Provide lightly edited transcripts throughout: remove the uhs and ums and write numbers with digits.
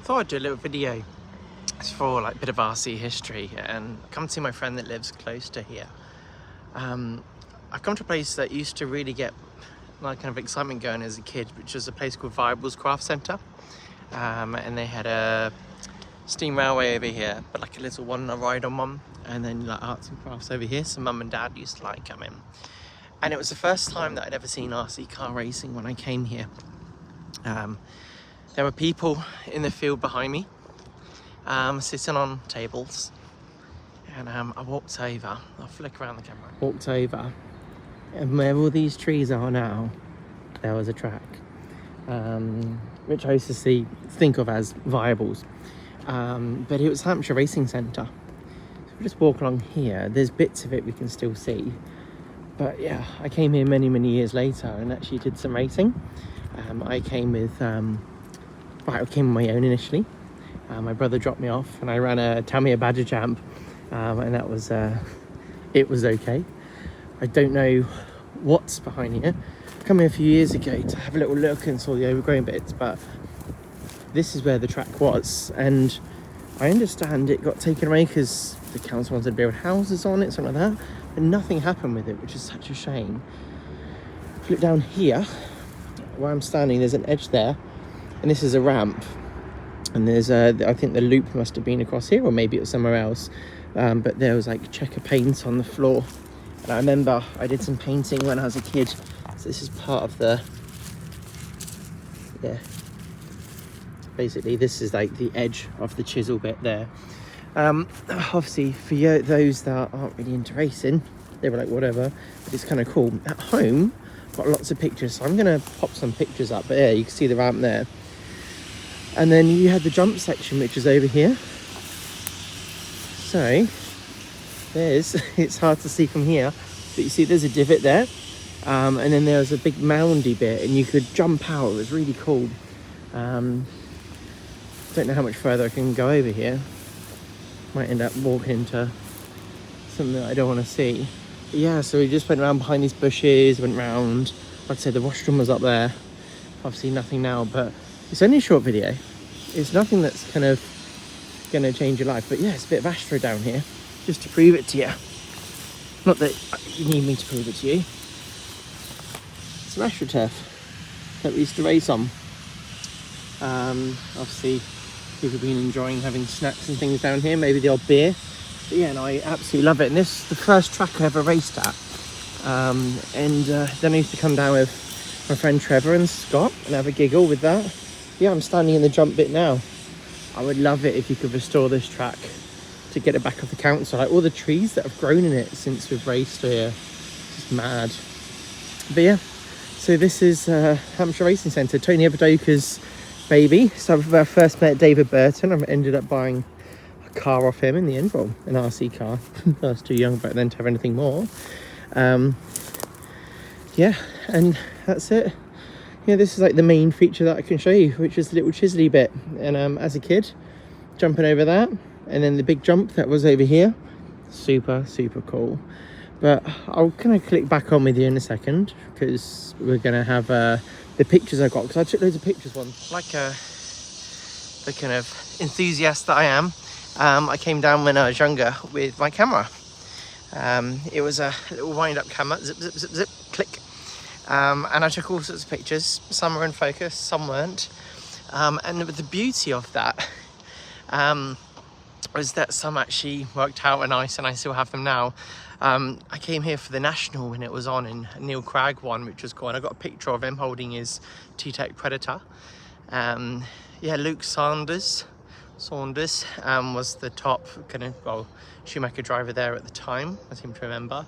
thought I'd do a little video. It's for like a bit of RC history, and come to see my friend that lives close to here. I've come to a place that used to really get like kind of excitement going as a kid, which was a place called Viable's Craft Centre. And they had a steam railway over here, but like a little one, a ride-on one, and then like arts and crafts over here. So mum and dad used to like come in, and it was the first time that I'd ever seen RC car racing when I came here. There were people in the field behind me, sitting on tables, and I walked over. I'll flick around the camera. Walked over, and where all these trees are now, there was a track, which I used to think of as Viables, but it was Hampshire Racing Centre. So we just walk along here. There's bits of it we can still see, but yeah, I came here many years later and actually did some racing. I came with, I came on my own initially. My brother dropped me off, and I ran a Tamiya Badger Champ, and that was, it was okay. I don't know what's behind here. I came here a few years ago to have a little look and saw the overgrown bits, but this is where the track was, and I understand it got taken away because the council wanted to build houses on it, something like that, but nothing happened with it, which is such a shame. Flip down here, where I'm standing, there's an edge there, and this is a ramp, and there's I think the loop must have been across here, or maybe it was somewhere else, but there was like checker paint on the floor, and I remember I did some painting when I was a kid, so this is part of the, yeah, basically this is like the edge of the chisel bit there. Obviously for those that aren't really into racing, they were like whatever, but it's kind of cool. At home, got lots of pictures, so I'm gonna pop some pictures up, but yeah, you can see the ramp there. And then you had the jump section, which is over here. So there's, it's hard to see from here, but you see there's a divot there, and then there was a big moundy bit, and you could jump out. It was really cool. Don't know how much further I can go over here. Might end up walking into something that I don't want to see. But yeah, so we just went around behind these bushes, went round. Like I said, the washroom was up there. Obviously nothing now, but it's only a short video. It's nothing that's kind of going to change your life. But yeah, it's a bit of Astro down here, just to prove it to you. Not that you need me to prove it to you. It's an AstroTurf that we used to race on. Obviously, people have been enjoying having snacks and things down here, maybe the odd beer. But yeah, and I absolutely love it. And this is the first track I ever raced at. Then I used to come down with my friend Trevor and Scott and have a giggle with that. Yeah, I'm standing in the jump bit now. I would love it if you could restore this track to get it back off the council. Like all the trees that have grown in it since we've raced here, just mad. But yeah, so this is Hampshire Racing Centre, Tony Evadoka's baby. So I first met David Burton. I ended up buying a car off him in the end, well, an RC car. I was too young back then to have anything more. Yeah, and that's it. Yeah, this is like the main feature that I can show you, which is the little chisely bit. And as a kid, jumping over that, and then the big jump that was over here, super cool. But I'll kind of click back on with you in a second, because we're gonna have the pictures I got, because I took loads of pictures once. Like the kind of enthusiast that I am, I came down when I was younger with my camera. It was a little wind-up camera, zip, click. And I took all sorts of pictures. Some were in focus, some weren't. And the beauty of that was that some actually worked out and nice, and I still have them now. I came here for the National when it was on, in Neil Cragg one, which was cool. And I got a picture of him holding his T-Tech Predator. Yeah, Luke Saunders was the top kind of, well, Schumacher driver there at the time, I seem to remember.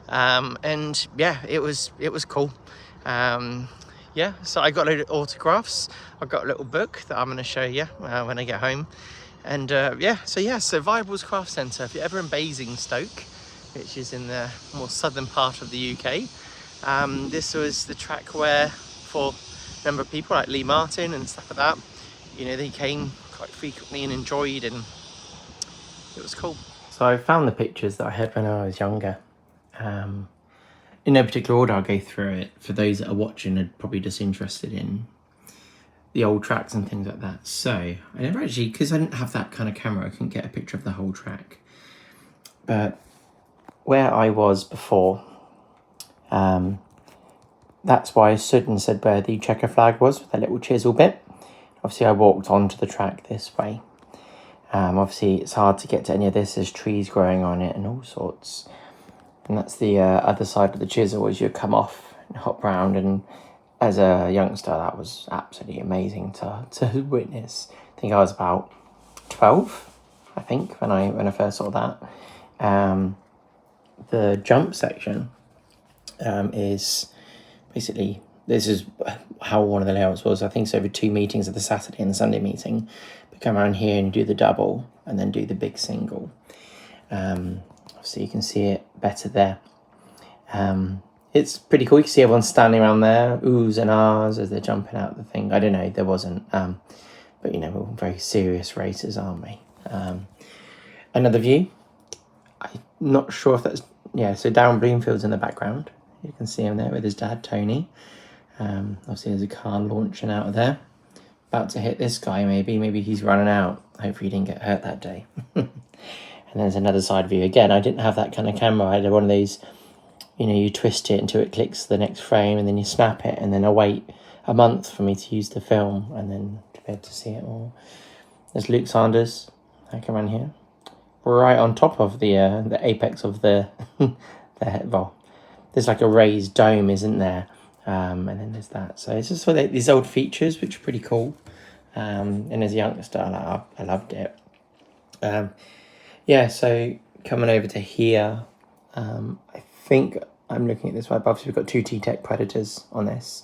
And yeah, it was cool. Yeah, so I got a load of autographs. I've got a little book that I'm going to show you when I get home. And yeah, so Viable's Craft Centre, if you're ever in Basingstoke, which is in the more southern part of the UK, this was the track where, for a number of people like Lee Martin and stuff like that, you know, they came quite frequently and enjoyed, and it was cool. So I found the pictures that I had when I was younger. In no particular order, I'll go through it. For those that are watching, are probably just interested in the old tracks and things like that. So I never actually, because I didn't have that kind of camera, I couldn't get a picture of the whole track. But where I was before, that's why I stood and said where the checker flag was with that little chisel bit. Obviously I walked onto the track this way. Obviously it's hard to get to any of this, there's trees growing on it and all sorts. And that's the other side of the chisel as you come off and hop round. And as a youngster, that was absolutely amazing to witness. I think I was about 12, I think, when I first saw that. The jump section is basically, this is how one of the layouts was. I think it's over 2 meetings of the Saturday and the Sunday meeting. But come around here and do the double and then do the big single. So you can see it better there. It's pretty cool. You can see everyone standing around there, oohs and ahs as they're jumping out the thing. I don't know, there wasn't, but you know, we're all very serious racers, aren't we? Another view. I'm not sure if that's, yeah, so Darren Bloomfield's in the background. You can see him there with his dad, Tony. Obviously there's a car launching out of there. About to hit this guy, maybe he's running out. Hopefully he didn't get hurt that day. And there's another side view. Again, I didn't have that kind of camera. I had one of these, you know, you twist it until it clicks the next frame and then you snap it, and then I wait a month for me to use the film and then to be able to see it all. There's Luke Sanders. I come around here. Right on top of the apex of the, well, there's like a raised dome, isn't there? And then there's that. So it's just sort of these old features, which are pretty cool. And as a youngster, I loved it. Yeah, so coming over to here, I think I'm looking at this right above. So we've got 2 T-Tech Predators on this.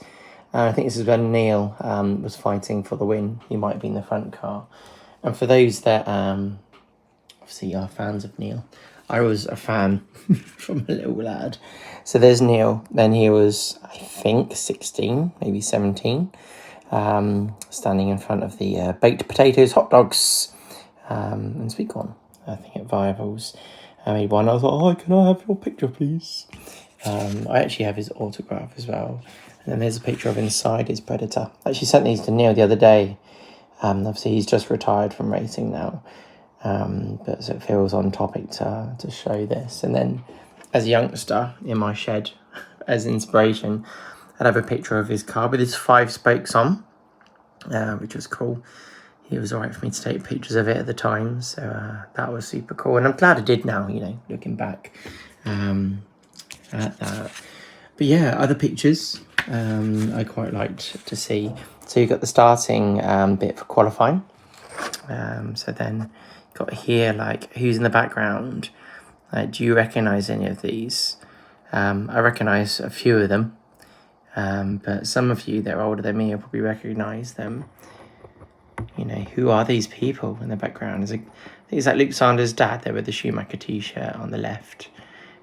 I think this is when Neil was fighting for the win. He might be in the front car. And for those that obviously are fans of Neil, I was a fan from a little lad. So there's Neil. Then he was, I think, 16, maybe 17, standing in front of the baked potatoes, hot dogs, and sweet corn. I think at Vivals. I made one. I was like, oh, can I have your picture, please? I actually have his autograph as well. And then there's a picture of inside his Predator. I actually sent these to Neil the other day. Obviously, he's just retired from racing now. But so it feels on topic to show this. And then as a youngster in my shed, as inspiration, I'd have a picture of his car with his 5 spokes on, which was cool. He was all right for me to take pictures of it at the time, so that was super cool. And I'm glad I did now, you know, looking back at that. But yeah, other pictures I quite liked to see. So you got the starting bit for qualifying. So then got here, like, who's in the background? Do you recognise any of these? I recognise a few of them, but some of you that are older than me will probably recognise them. You know, who are these people in the background? I think it's like Luke Sanders' dad there with the Schumacher t-shirt on the left.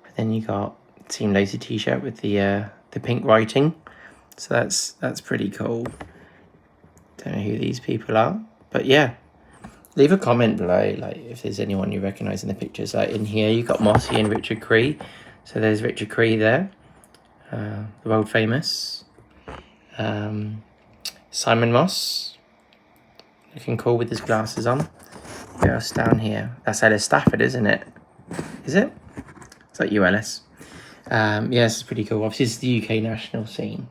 But then you got Team Lacey t-shirt with the pink writing. So that's pretty cool. Don't know who these people are, but yeah. Leave a comment below, like, if there's anyone you recognise in the pictures. Like in here, you've got Mossy and Richard Cree. So there's Richard Cree there, the world famous. Simon Moss, looking cool with his glasses on. Who else down here? That's Ellis Stafford, isn't it? Is it? It's like you, Ellis. Yes, it's pretty cool. Obviously, it's the UK national scene.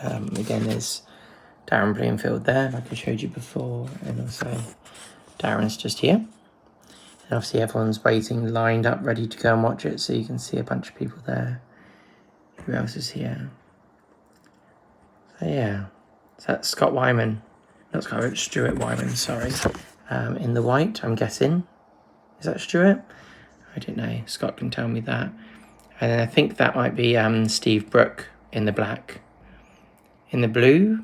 Again, there's Darren Bloomfield there, like I showed you before, and also Darren's just here. And obviously everyone's waiting, lined up, ready to go and watch it, so you can see a bunch of people there. Who else is here? So yeah, so that's Scott Wyman. Not Scott, Stuart Wyman, sorry. In the white, I'm guessing. Is that Stuart? I don't know. Scott can tell me that. And then I think that might be Steve Brook in the black. In the blue,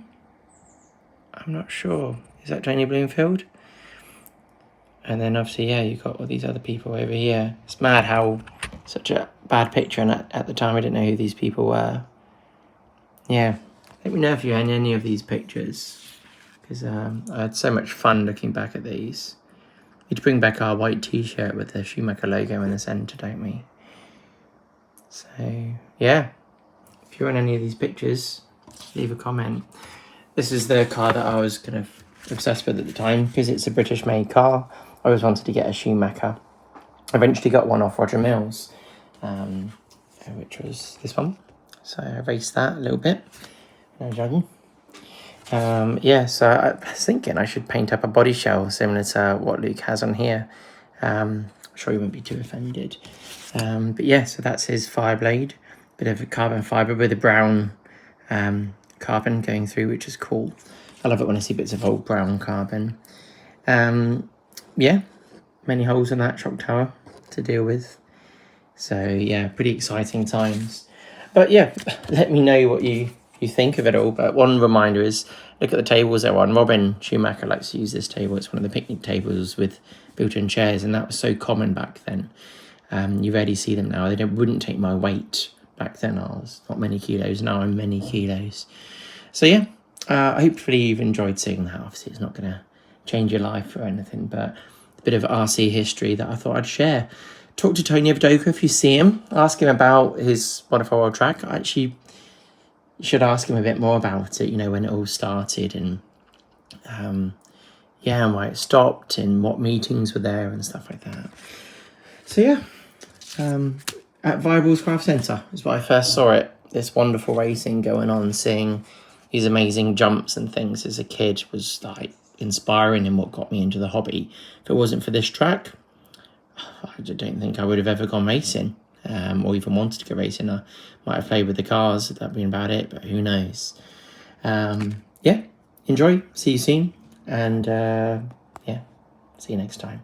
I'm not sure. Is that Tony Bloomfield? And then obviously, yeah, you've got all these other people over here. It's mad how such a bad picture, and at the time I didn't know who these people were. Yeah, let me know if you had any of these pictures, because I had so much fun looking back at these. We need to bring back our white t-shirt with the Schumacher logo in the centre, don't we? So, yeah, if you're in any of these pictures, leave a comment. This is the car that I was kind of obsessed with at the time because it's a British made car. I always wanted to get a Schumacher. I eventually got one off Roger Mills, which was this one. So I raced that a little bit. No jogging. Yeah, so I was thinking I should paint up a body shell similar to what Luke has on here. I'm sure he won't be too offended. But yeah, so that's his Fireblade. Bit of a carbon fibre with a brown carbon going through, which is cool. I love it when I see bits of old brown carbon. Yeah, many holes in that shock tower to deal with. So yeah, pretty exciting times. But yeah, let me know what you think of it all. But one reminder is, look at the tables they're on. Robin Schumacher likes to use this table. It's one of the picnic tables with built-in chairs, and that was so common back then. You rarely see them now. They wouldn't take my weight back then. I was not many kilos. Now I'm many kilos. So yeah, hopefully you've enjoyed seeing that. Obviously, it's not going to change your life or anything, but a bit of RC history that I thought I'd share. Talk to Tony Avdoka if you see him. Ask him about his Wonderful World track. I actually should ask him a bit more about it, you know, when it all started and yeah, and why it stopped and what meetings were there and stuff like that. So yeah, at Viables Craft Centre is where I first saw it. This wonderful racing going on, seeing these amazing jumps and things as a kid was like inspiring and what got me into the hobby. If it wasn't for this track, I don't think I would have ever gone racing, or even wanted to go racing. I might have played with the cars, that'd been about it, but who knows. Yeah, enjoy, see you soon, and yeah, see you next time.